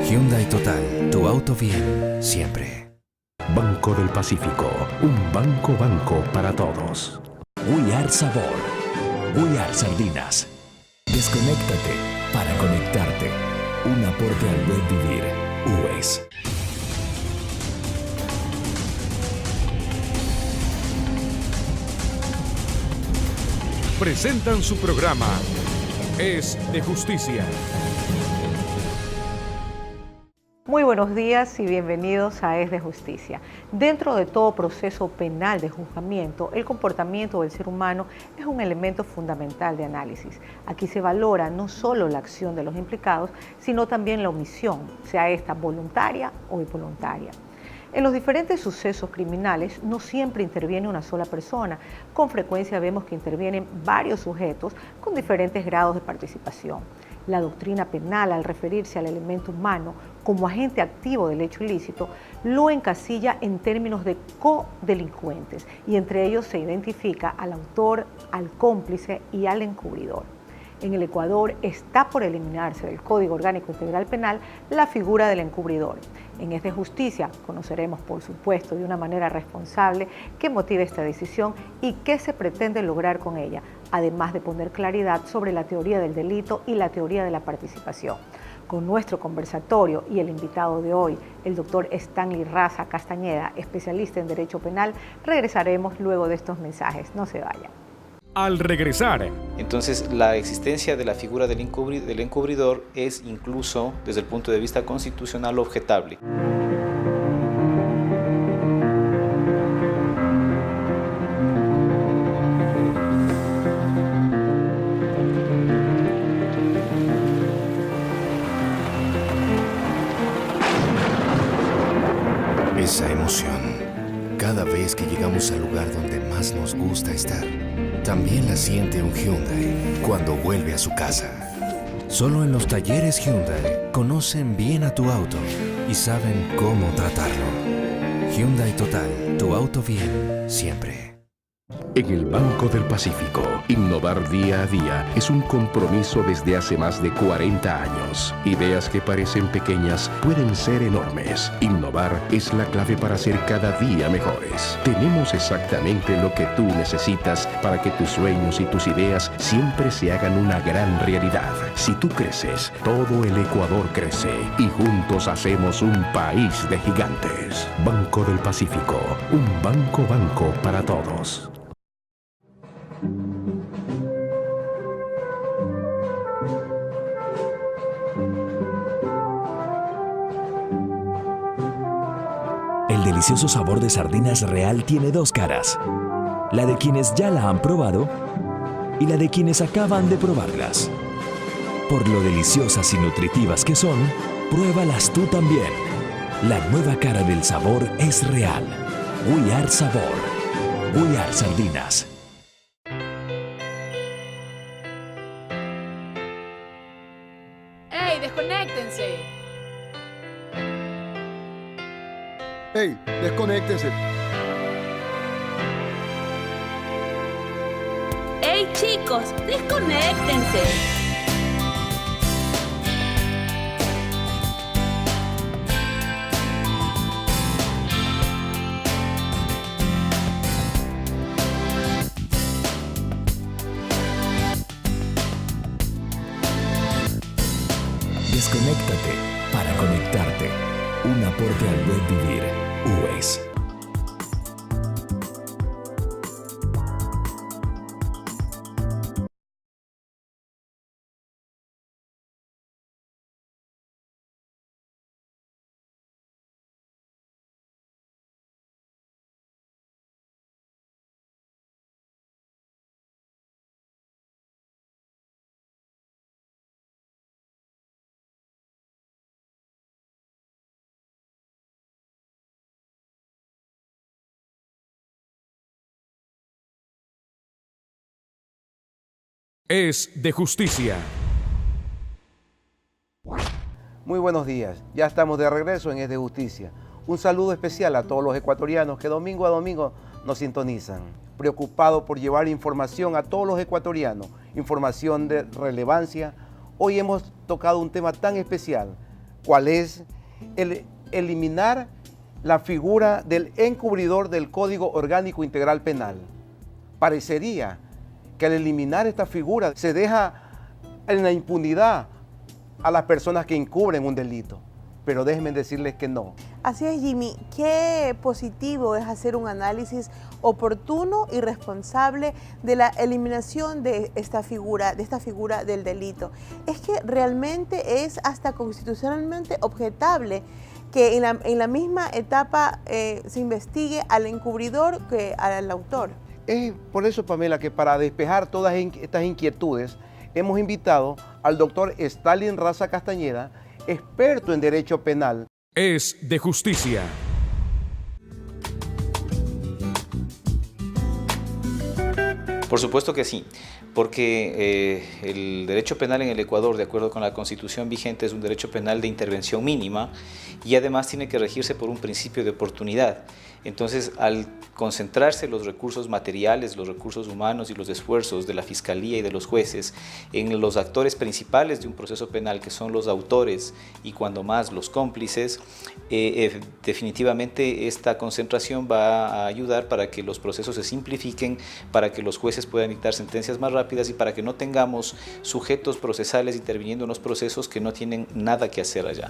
Hyundai Total, tu auto bien, siempre. Banco del Pacífico, un banco para todos. We Are Sabor, We Are Sardinas. Desconéctate para conectarte. Un aporte al buen vivir. UES. Presentan su programa Es de Justicia. Muy buenos días y bienvenidos a Es de Justicia. Dentro de todo proceso penal de juzgamiento, el comportamiento del ser humano es un elemento fundamental de análisis. Aquí se valora no solo la acción de los implicados, sino también la omisión, sea esta voluntaria o involuntaria. En los diferentes sucesos criminales no siempre interviene una sola persona. Con frecuencia vemos que intervienen varios sujetos con diferentes grados de participación. La doctrina penal, al referirse al elemento humano como agente activo del hecho ilícito, lo encasilla en términos de codelincuentes y entre ellos se identifica al autor, al cómplice y al encubridor. En el Ecuador está por eliminarse del Código Orgánico Integral Penal la figura del encubridor. En Es de Justicia conoceremos, por supuesto, de una manera responsable qué motiva esta decisión y qué se pretende lograr con ella, además de poner claridad sobre la teoría del delito y la teoría de la participación. Con nuestro conversatorio y el invitado de hoy, el doctor Stanley Raza Castañeda, especialista en Derecho Penal, regresaremos luego de estos mensajes. No se vayan. Al regresar. Entonces, la existencia de la figura del encubridor es incluso, desde el punto de vista constitucional, objetable. Esa emoción, cada vez que llegamos al lugar donde más nos gusta estar, también la siente un Hyundai cuando vuelve a su casa. Solo en los talleres Hyundai conocen bien a tu auto y saben cómo tratarlo. Hyundai Total, tu auto bien, siempre. En el Banco del Pacífico, innovar día a día es un compromiso desde hace más de 40 años. Ideas que parecen pequeñas pueden ser enormes. Innovar es la clave para ser cada día mejores. Tenemos exactamente lo que tú necesitas para que tus sueños y tus ideas siempre se hagan una gran realidad. Si tú creces, todo el Ecuador crece y juntos hacemos un país de gigantes. Banco del Pacífico, un banco para todos. El delicioso sabor de Sardinas Real tiene dos caras. La de quienes ya la han probado y la de quienes acaban de probarlas. Por lo deliciosas y nutritivas que son, pruébalas tú también. La nueva cara del sabor es real. We Are Sabor. We Are Sardinas. ¡Ey, desconéctense! ¡Ey, desconéctense! ¡Ey, chicos, desconéctense! Desconéctate para conectarte. Un aporte al buen vivir. UES. Es de Justicia. Muy buenos días, ya estamos de regreso en Es de Justicia. Un saludo especial a todos los ecuatorianos que domingo a domingo nos sintonizan. Preocupado por llevar información a todos los ecuatorianos, información de relevancia, hoy hemos tocado un tema tan especial, cuál es eliminar la figura del encubridor del Código Orgánico Integral Penal. Parecería que al eliminar esta figura se deja en la impunidad a las personas que encubren un delito, pero déjenme decirles que no. Así es, Jimmy. Qué positivo es hacer un análisis oportuno y responsable de la eliminación de esta figura del delito. Es que realmente es hasta constitucionalmente objetable que en la misma etapa se investigue al encubridor que al autor. Es por eso, Pamela, que para despejar todas estas inquietudes hemos invitado al doctor Stalin Raza Castañeda, experto en Derecho Penal. Es de justicia. Por supuesto que sí, porque el derecho penal en el Ecuador, de acuerdo con la Constitución vigente, es un derecho penal de intervención mínima y además tiene que regirse por un principio de oportunidad. Entonces, al concentrarse los recursos materiales, los recursos humanos y los esfuerzos de la Fiscalía y de los jueces en los actores principales de un proceso penal, que son los autores y cuando más los cómplices, definitivamente esta concentración va a ayudar para que los procesos se simplifiquen, para que los jueces puedan dictar sentencias más rápidas y para que no tengamos sujetos procesales interviniendo en los procesos que no tienen nada que hacer allá.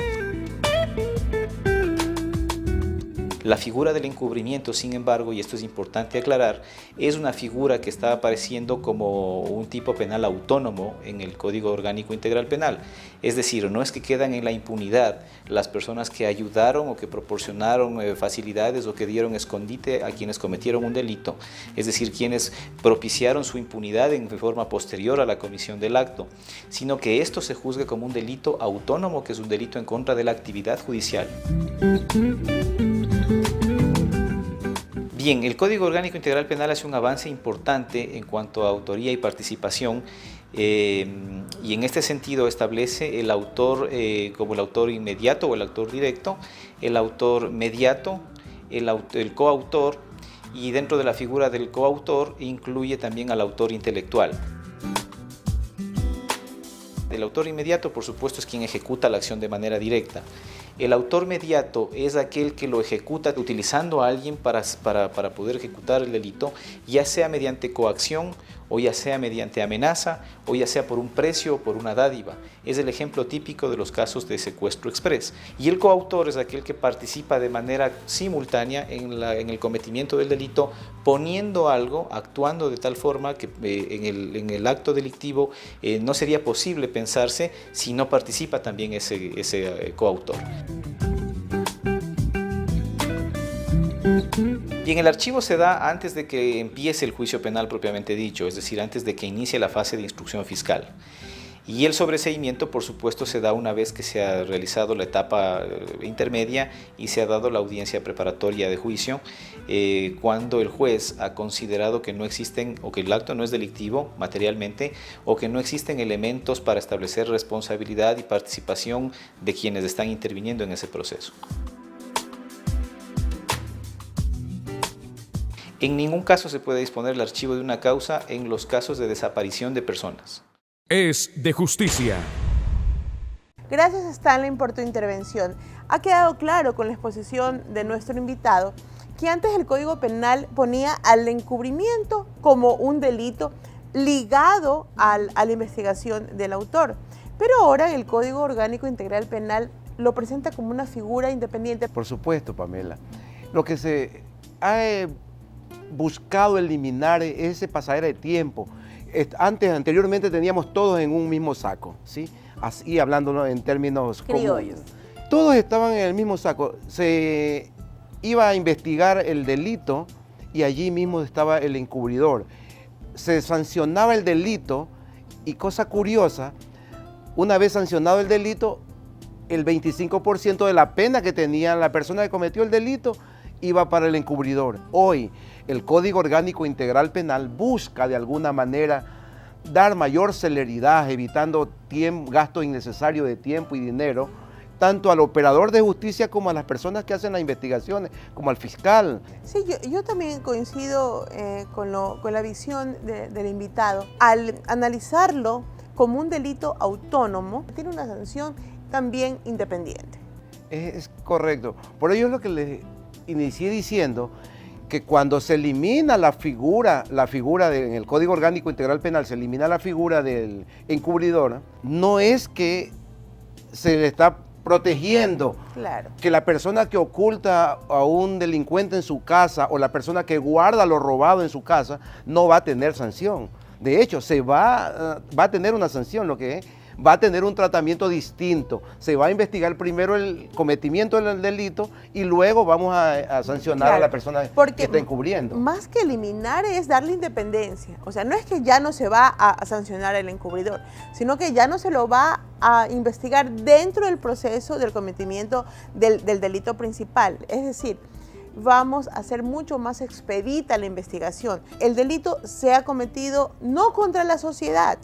La figura del encubrimiento, sin embargo, y esto es importante aclarar, es una figura que está apareciendo como un tipo penal autónomo en el Código Orgánico Integral Penal. Es decir, no es que quedan en la impunidad las personas que ayudaron o que proporcionaron facilidades o que dieron escondite a quienes cometieron un delito, es decir, quienes propiciaron su impunidad en forma posterior a la comisión del acto, sino que esto se juzgue como un delito autónomo, que es un delito en contra de la actividad judicial. Bien, el Código Orgánico Integral Penal hace un avance importante en cuanto a autoría y participación y en este sentido establece el autor como el autor inmediato o el autor directo, el autor mediato, el coautor y dentro de la figura del coautor incluye también al autor intelectual. El autor inmediato, por supuesto, es quien ejecuta la acción de manera directa. El autor mediato es aquel que lo ejecuta utilizando a alguien para poder ejecutar el delito, ya sea mediante coacción o ya sea mediante amenaza o ya sea por un precio o por una dádiva. Es el ejemplo típico de los casos de secuestro exprés. Y el coautor es aquel que participa de manera simultánea en el cometimiento del delito, poniendo algo, actuando de tal forma que en el acto delictivo no sería posible pensarse si no participa también ese coautor. Bien, el archivo se da antes de que empiece el juicio penal propiamente dicho, es decir, antes de que inicie la fase de instrucción fiscal. Y el sobreseimiento, por supuesto, se da una vez que se ha realizado la etapa intermedia y se ha dado la audiencia preparatoria de juicio, cuando el juez ha considerado que no existen o que el acto no es delictivo materialmente o que no existen elementos para establecer responsabilidad y participación de quienes están interviniendo en ese proceso. En ningún caso se puede disponer el archivo de una causa en los casos de desaparición de personas. Es de justicia. Gracias, Stanley, por tu intervención. Ha quedado claro con la exposición de nuestro invitado que antes el Código Penal ponía al encubrimiento como un delito ligado a la investigación del autor. Pero ahora el Código Orgánico Integral Penal lo presenta como una figura independiente. Por supuesto, Pamela. Lo que se ha buscado eliminar ese pasadera de tiempo. Anteriormente teníamos todos en un mismo saco, ¿sí? Así hablando en términos criollos. Todos estaban en el mismo saco. Se iba a investigar el delito y allí mismo estaba el encubridor. Se sancionaba el delito y, cosa curiosa, una vez sancionado el delito, el 25% de la pena que tenía la persona que cometió el delito iba para el encubridor. Hoy, el Código Orgánico Integral Penal busca de alguna manera dar mayor celeridad, evitando gasto innecesario de tiempo y dinero, tanto al operador de justicia como a las personas que hacen las investigaciones, como al fiscal. Sí, yo también coincido con la visión del invitado. Al analizarlo como un delito autónomo, tiene una sanción también independiente. Es correcto. Por ello es lo que les inicié diciendo, que cuando se elimina la figura en el Código Orgánico Integral Penal, se elimina la figura del encubridor, no es que se le está protegiendo, claro, que la persona que oculta a un delincuente en su casa o la persona que guarda lo robado en su casa no va a tener sanción. De hecho, va a tener una sanción, lo que es, va a tener un tratamiento distinto. Se va a investigar primero el cometimiento del delito y luego vamos a sancionar claro, a la persona que está encubriendo. Más que eliminar es darle independencia. O sea, no es que ya no se va a sancionar al encubridor, sino que ya no se lo va a investigar dentro del proceso del cometimiento del delito principal. Es decir, vamos a hacer mucho más expedita la investigación. El delito se ha cometido no contra la sociedad,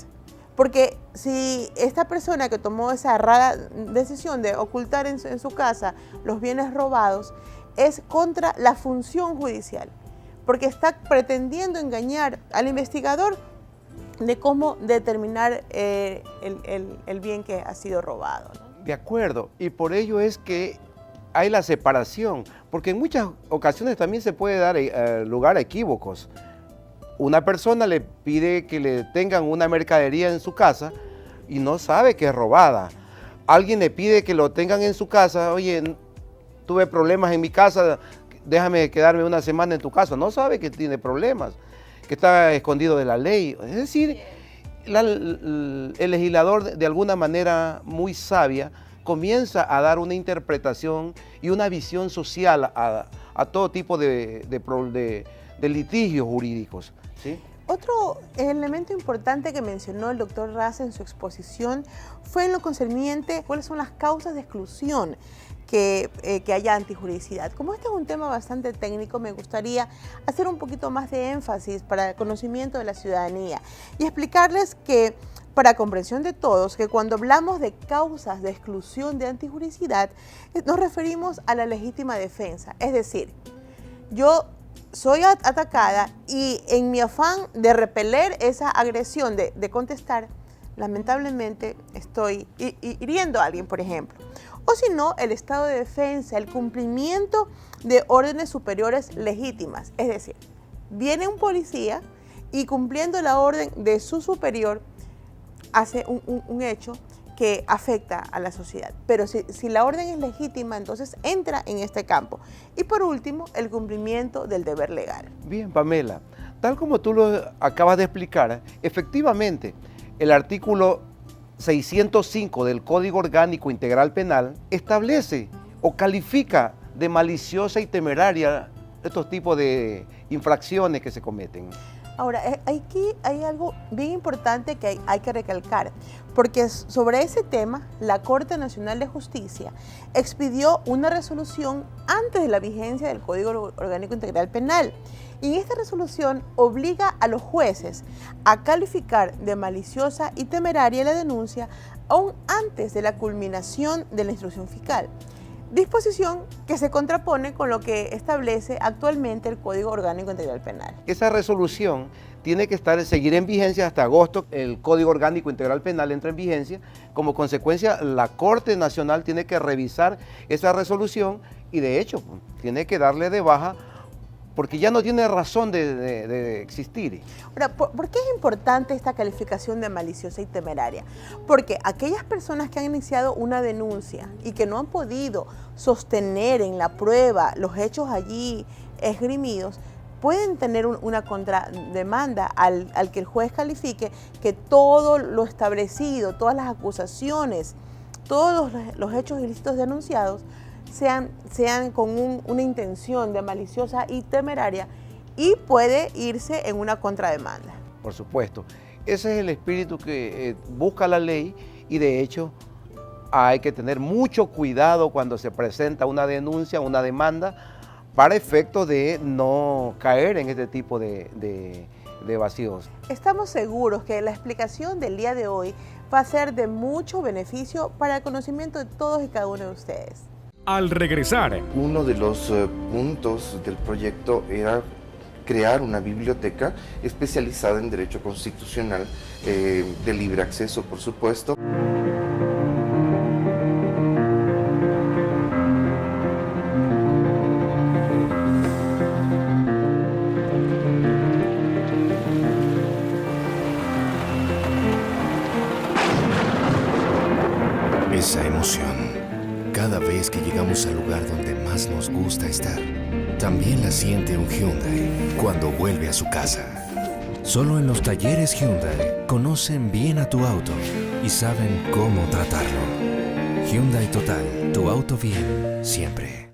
porque si esta persona que tomó esa errada decisión de ocultar en su casa los bienes robados, es contra la función judicial, porque está pretendiendo engañar al investigador de cómo determinar el bien que ha sido robado, ¿no? De acuerdo, y por ello es que hay la separación, porque en muchas ocasiones también se puede dar lugar a equívocos. Una persona le pide que le tengan una mercadería en su casa y no sabe que es robada. Alguien le pide que lo tengan en su casa, oye, tuve problemas en mi casa, déjame quedarme una semana en tu casa. No sabe que tiene problemas, que está escondido de la ley. Es decir, el legislador de alguna manera muy sabia comienza a dar una interpretación y una visión social a todo tipo de litigios jurídicos. ¿Sí? Otro elemento importante que mencionó el doctor Raz en su exposición fue en lo concerniente cuáles son las causas de exclusión que haya antijuricidad. Como este es un tema bastante técnico, me gustaría hacer un poquito más de énfasis para el conocimiento de la ciudadanía y explicarles que, para comprensión de todos, que cuando hablamos de causas de exclusión de antijuricidad, nos referimos a la legítima defensa. Es decir, yo soy atacada y en mi afán de repeler esa agresión, de contestar, lamentablemente estoy hiriendo a alguien, por ejemplo. O si no, el estado de defensa, el cumplimiento de órdenes superiores legítimas. Es decir, viene un policía y cumpliendo la orden de su superior hace un hecho que afecta a la sociedad. Pero si la orden es legítima, entonces entra en este campo. Y por último, el cumplimiento del deber legal. Bien, Pamela, tal como tú lo acabas de explicar, efectivamente, el artículo 605 del Código Orgánico Integral Penal establece o califica de maliciosa y temeraria estos tipos de infracciones que se cometen. Ahora, aquí hay algo bien importante que hay que recalcar, porque sobre ese tema, la Corte Nacional de Justicia expidió una resolución antes de la vigencia del Código Orgánico Integral Penal. Y esta resolución obliga a los jueces a calificar de maliciosa y temeraria la denuncia aún antes de la culminación de la instrucción fiscal. Disposición que se contrapone con lo que establece actualmente el Código Orgánico Integral Penal. Esa resolución tiene que seguir en vigencia hasta agosto. El Código Orgánico Integral Penal entra en vigencia. Como consecuencia, la Corte Nacional tiene que revisar esa resolución y de hecho tiene que darle de baja porque ya no tiene razón de existir. Ahora, ¿por qué es importante esta calificación de maliciosa y temeraria? Porque aquellas personas que han iniciado una denuncia y que no han podido sostener en la prueba los hechos allí esgrimidos, pueden tener una contrademanda al que el juez califique que todo lo establecido, todas las acusaciones, todos los hechos ilícitos denunciados sean con una intención de maliciosa y temeraria y puede irse en una contrademanda. Por supuesto. Ese es el espíritu que busca la ley y de hecho hay que tener mucho cuidado cuando se presenta una denuncia, una demanda, para efecto de no caer en este tipo de vacíos. Estamos seguros que la explicación del día de hoy va a ser de mucho beneficio para el conocimiento de todos y cada uno de ustedes. Al regresar, uno de los puntos del proyecto era crear una biblioteca especializada en derecho constitucional de libre acceso, por supuesto. cada vez que llegamos al lugar donde más nos gusta estar. También la siente un Hyundai cuando vuelve a su casa. Solo en los talleres Hyundai conocen bien a tu auto y saben cómo tratarlo. Hyundai Total, tu auto bien, siempre.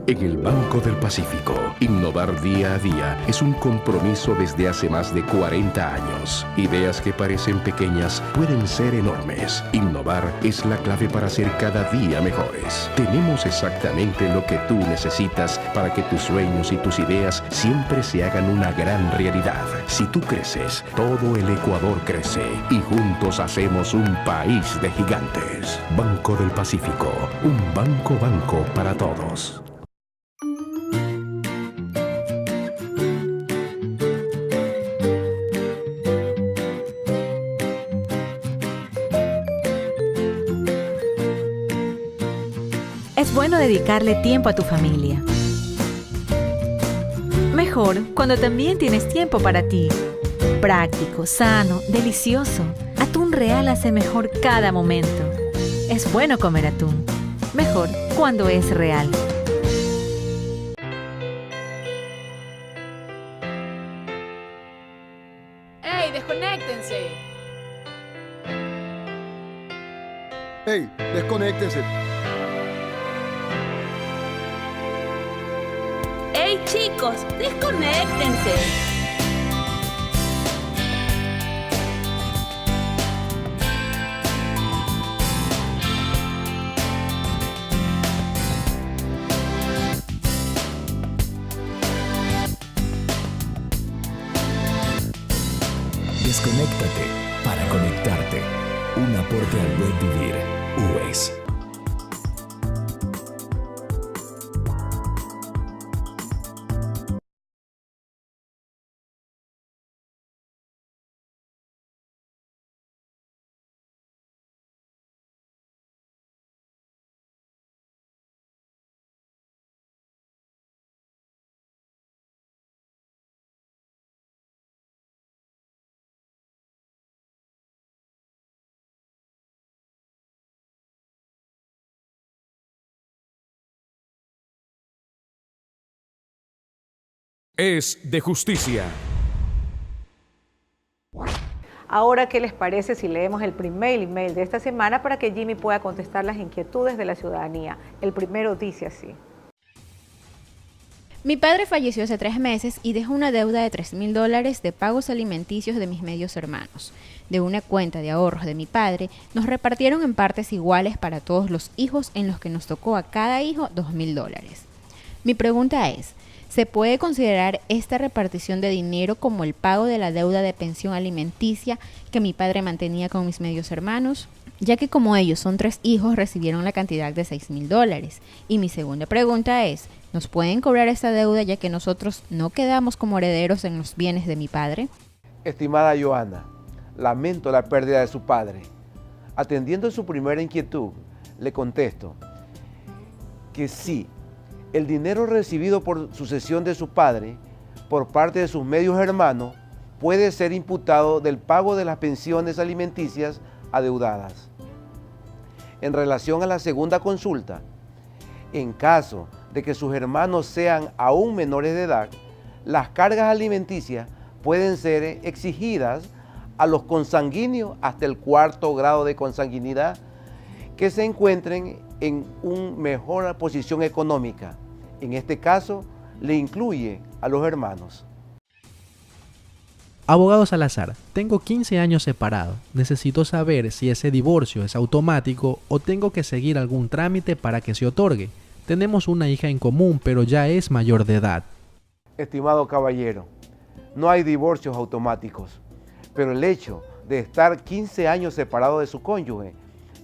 En el Banco del Pacífico, innovar día a día es un compromiso desde hace más de 40 años. Ideas que parecen pequeñas pueden ser enormes. Innovar es la clave para ser cada día mejores. Tenemos exactamente lo que tú necesitas para que tus sueños y tus ideas siempre se hagan una gran realidad. Si tú creces, todo el Ecuador crece y juntos hacemos un país de gigantes. Banco del Pacífico, un banco para todos. Es bueno dedicarle tiempo a tu familia. Mejor cuando también tienes tiempo para ti. Práctico, sano, delicioso. Atún Real hace mejor cada momento. Es bueno comer atún. Mejor cuando es real. ¡Ey, desconéctense! ¡Hey, desconéctense! ¡Ey, chicos, desconéctense! Desconéctate para conectarte. Un aporte al buen vivir. UES. Es de justicia. Ahora, ¿qué les parece si leemos el primer email de esta semana para que Jimmy pueda contestar las inquietudes de la ciudadanía? El primero dice así. Mi padre falleció hace 3 meses y dejó una deuda de $3,000 de pagos alimenticios de mis medios hermanos. De una cuenta de ahorros de mi padre, nos repartieron en partes iguales para todos los hijos, en los que nos tocó a cada hijo $2,000. Mi pregunta es, ¿se puede considerar esta repartición de dinero como el pago de la deuda de pensión alimenticia que mi padre mantenía con mis medios hermanos? Ya que como ellos son 3 hijos, recibieron la cantidad de $6,000. Y mi segunda pregunta es, ¿nos pueden cobrar esta deuda ya que nosotros no quedamos como herederos en los bienes de mi padre? Estimada Joana, lamento la pérdida de su padre. Atendiendo su primera inquietud, le contesto que sí, el dinero recibido por sucesión de su padre por parte de sus medios hermanos puede ser imputado del pago de las pensiones alimenticias adeudadas. En relación a la segunda consulta, en caso de que sus hermanos sean aún menores de edad, las cargas alimenticias pueden ser exigidas a los consanguíneos hasta el 4º grado de consanguinidad que se encuentren en una mejor posición económica. En este caso, le incluye a los hermanos. Abogado Salazar, tengo 15 años separado. Necesito saber si ese divorcio es automático o tengo que seguir algún trámite para que se otorgue. Tenemos una hija en común, pero ya es mayor de edad. Estimado caballero, no hay divorcios automáticos, pero el hecho de estar 15 años separado de su cónyuge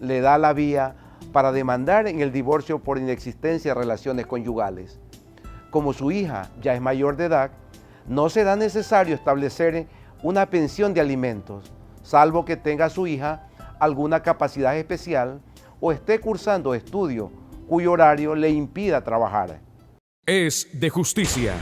le da la vía para demandar en el divorcio por inexistencia de relaciones conyugales. Como su hija ya es mayor de edad, no será necesario establecer una pensión de alimentos, salvo que tenga su hija alguna capacidad especial o esté cursando estudio cuyo horario le impida trabajar. Es de justicia.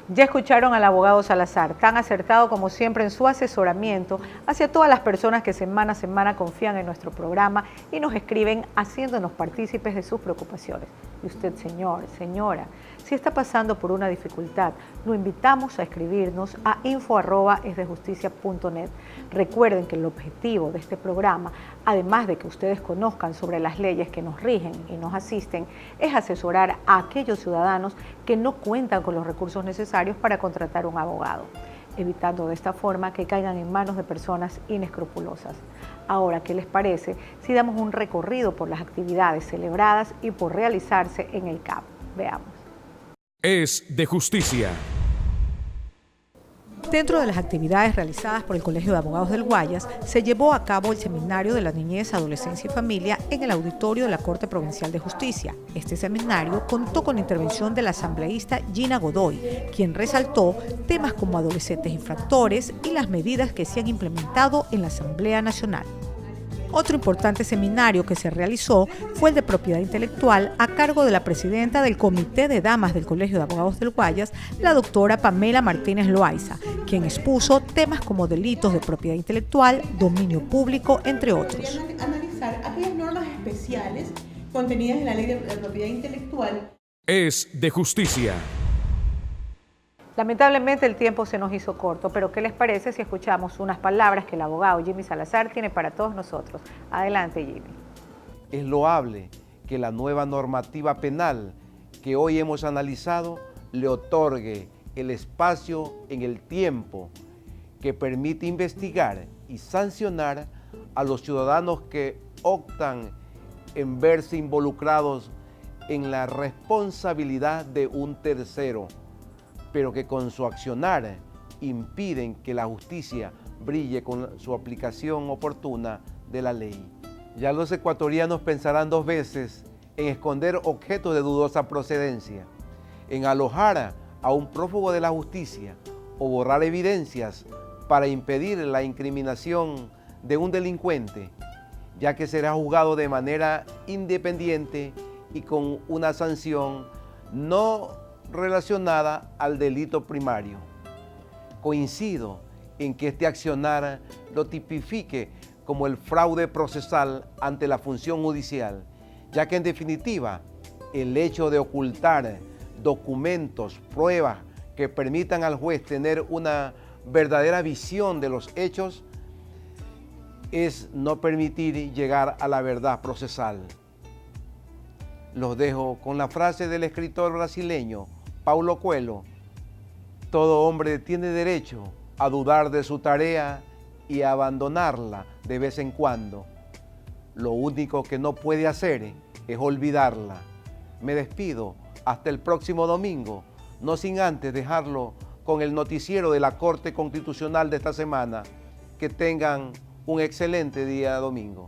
Ya escucharon al abogado Salazar, tan acertado como siempre en su asesoramiento hacia todas las personas que semana a semana confían en nuestro programa y nos escriben haciéndonos partícipes de sus preocupaciones. Y usted, señor, señora, si está pasando por una dificultad, lo invitamos a escribirnos a info@esdejusticia.net. Recuerden que el objetivo de este programa, además de que ustedes conozcan sobre las leyes que nos rigen y nos asisten, es asesorar a aquellos ciudadanos que no cuentan con los recursos necesarios para contratar un abogado, evitando de esta forma que caigan en manos de personas inescrupulosas. Ahora, ¿qué les parece si damos un recorrido por las actividades celebradas y por realizarse en el CAP? Veamos. Es de justicia. Dentro de las actividades realizadas por el Colegio de Abogados del Guayas, se llevó a cabo el Seminario de la Niñez, Adolescencia y Familia en el auditorio de la Corte Provincial de Justicia. Este seminario contó con la intervención de la asambleísta Gina Godoy, quien resaltó temas como adolescentes infractores y las medidas que se han implementado en la Asamblea Nacional. Otro importante seminario que se realizó fue el de propiedad intelectual a cargo de la presidenta del Comité de Damas del Colegio de Abogados del Guayas, la doctora Pamela Martínez Loaiza, quien expuso temas como delitos de propiedad intelectual, dominio público, entre otros. Analizar aquellas normas especiales contenidas en la Ley de Propiedad Intelectual. Es de justicia. Lamentablemente el tiempo se nos hizo corto, pero ¿qué les parece si escuchamos unas palabras que el abogado Jimmy Salazar tiene para todos nosotros? Adelante, Jimmy. Es loable que la nueva normativa penal que hoy hemos analizado le otorgue el espacio en el tiempo que permite investigar y sancionar a los ciudadanos que optan en verse involucrados en la responsabilidad de un tercero, pero que con su accionar impiden que la justicia brille con su aplicación oportuna de la ley. Ya los ecuatorianos pensarán dos veces en esconder objetos de dudosa procedencia, en alojar a un prófugo de la justicia o borrar evidencias para impedir la incriminación de un delincuente, ya que será juzgado de manera independiente y con una sanción no relacionada al delito primario. Coincido en que este accionar lo tipifique como el fraude procesal ante la función judicial, ya que en definitiva el hecho de ocultar documentos, pruebas que permitan al juez tener una verdadera visión de los hechos es no permitir llegar a la verdad procesal. Los dejo con la frase del escritor brasileño Paulo Coelho: todo hombre tiene derecho a dudar de su tarea y a abandonarla de vez en cuando. Lo único que no puede hacer es olvidarla. Me despido hasta el próximo domingo, no sin antes dejarlo con el noticiero de la Corte Constitucional de esta semana. Que tengan un excelente día domingo.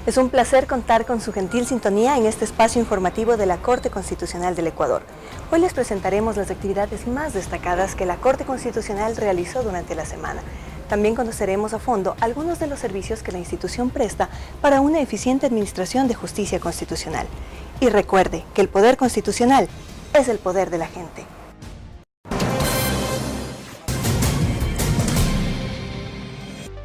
Es un placer contar con su gentil sintonía en este espacio informativo de la Corte Constitucional del Ecuador. Hoy les presentaremos las actividades más destacadas que la Corte Constitucional realizó durante la semana. También conoceremos a fondo algunos de los servicios que la institución presta para una eficiente administración de justicia constitucional. Y recuerde que el poder constitucional es el poder de la gente.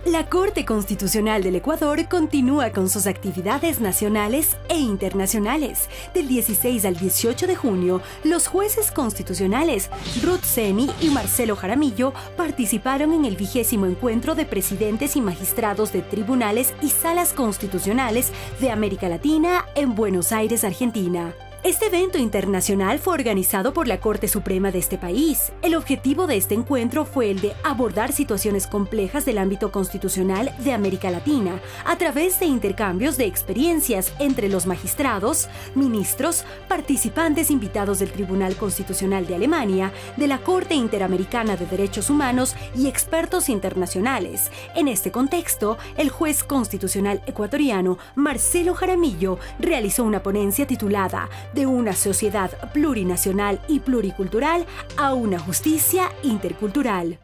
La Corte Constitucional del Ecuador continúa con sus actividades nacionales e internacionales. Del 16 al 18 de junio, los jueces constitucionales Ruth Seni y Marcelo Jaramillo participaron en el 20º encuentro de presidentes y magistrados de tribunales y salas constitucionales de América Latina en Buenos Aires, Argentina. Este evento internacional fue organizado por la Corte Suprema de este país. El objetivo de este encuentro fue el de abordar situaciones complejas del ámbito constitucional de América Latina a través de intercambios de experiencias entre los magistrados, ministros, participantes invitados del Tribunal Constitucional de Alemania, de la Corte Interamericana de Derechos Humanos y expertos internacionales. En este contexto, el juez constitucional ecuatoriano Marcelo Jaramillo realizó una ponencia titulada "De una sociedad plurinacional y pluricultural a una justicia intercultural".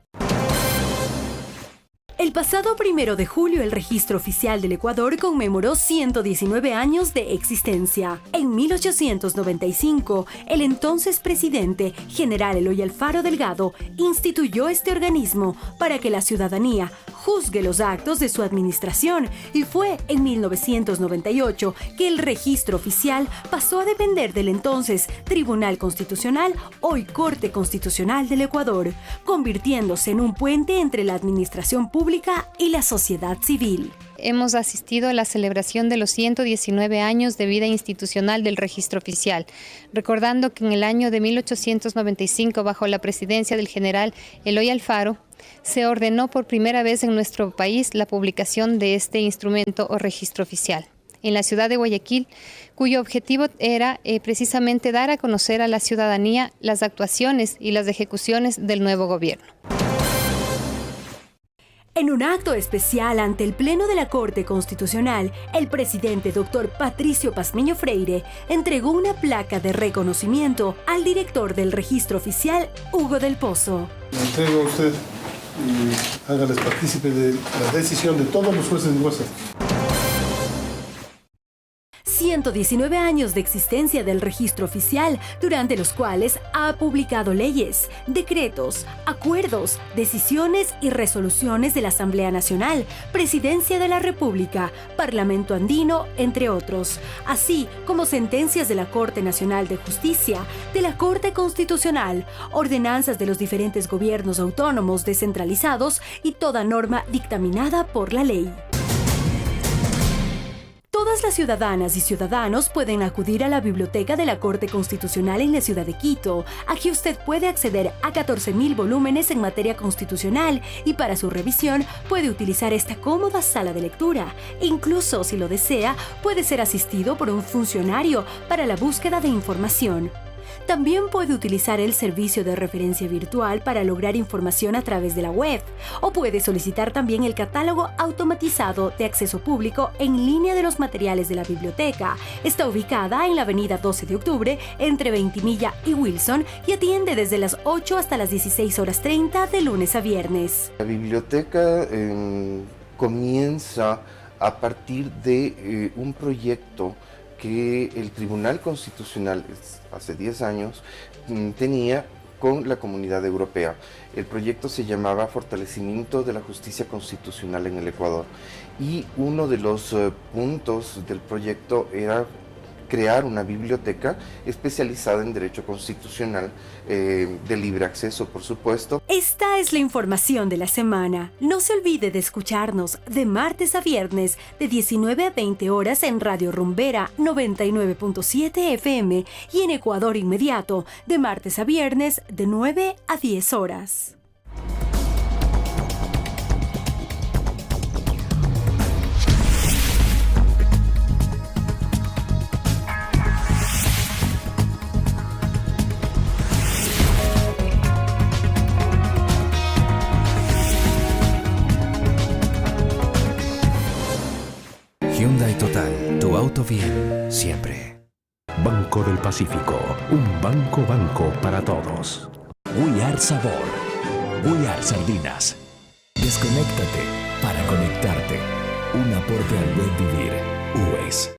El pasado 1 de julio, el Registro Oficial del Ecuador conmemoró 119 años de existencia. En 1895, el entonces presidente, general Eloy Alfaro Delgado, instituyó este organismo para que la ciudadanía juzgue los actos de su administración, y fue en 1998 que el Registro Oficial pasó a depender del entonces Tribunal Constitucional, hoy Corte Constitucional del Ecuador, convirtiéndose en un puente entre la administración pública y la sociedad civil. Hemos asistido a la celebración de los 119 años de vida institucional del Registro Oficial, recordando que en el año de 1895, bajo la presidencia del general Eloy Alfaro, se ordenó por primera vez en nuestro país la publicación de este instrumento o registro oficial en la ciudad de Guayaquil, cuyo objetivo era precisamente dar a conocer a la ciudadanía las actuaciones y las ejecuciones del nuevo gobierno. En un acto especial ante el Pleno de la Corte Constitucional, el presidente Dr. Patricio Pazmiño Freire entregó una placa de reconocimiento al director del Registro Oficial, Hugo del Pozo. Le entrego a usted y hágales partícipe de la decisión de todos los jueces y juezas. 119 años de existencia del Registro Oficial, durante los cuales ha publicado leyes, decretos, acuerdos, decisiones y resoluciones de la Asamblea Nacional, Presidencia de la República, Parlamento Andino, entre otros, así como sentencias de la Corte Nacional de Justicia, de la Corte Constitucional, ordenanzas de los diferentes gobiernos autónomos descentralizados y toda norma dictaminada por la ley. Todas las ciudadanas y ciudadanos pueden acudir a la biblioteca de la Corte Constitucional en la ciudad de Quito. Aquí usted puede acceder a 14.000 volúmenes en materia constitucional y para su revisión puede utilizar esta cómoda sala de lectura. Incluso, si lo desea, puede ser asistido por un funcionario para la búsqueda de información. También puede utilizar el servicio de referencia virtual para lograr información a través de la web, o puede solicitar también el catálogo automatizado de acceso público en línea de los materiales de la biblioteca. Está ubicada en la avenida 12 de octubre, entre Ventimilla y Wilson, y atiende desde las 8 hasta las 16:30 de lunes a viernes. La biblioteca comienza a partir de un proyecto que el Tribunal Constitucional hace 10 años tenía con la Comunidad Europea. El proyecto se llamaba Fortalecimiento de la Justicia Constitucional en el Ecuador, y uno de los puntos del proyecto era crear una biblioteca especializada en derecho constitucional, de libre acceso, por supuesto. Esta es la información de la semana. No se olvide de escucharnos de martes a viernes de 19 a 20 horas en Radio Rumbera 99.7 FM y en Ecuador Inmediato de martes a viernes de 9 a 10 horas. Hyundai Total, tu auto bien, siempre. Banco del Pacífico, un banco para todos. We Are Sabor. We Are Sardinas. Desconéctate para conectarte. Un aporte al buen vivir. Ues.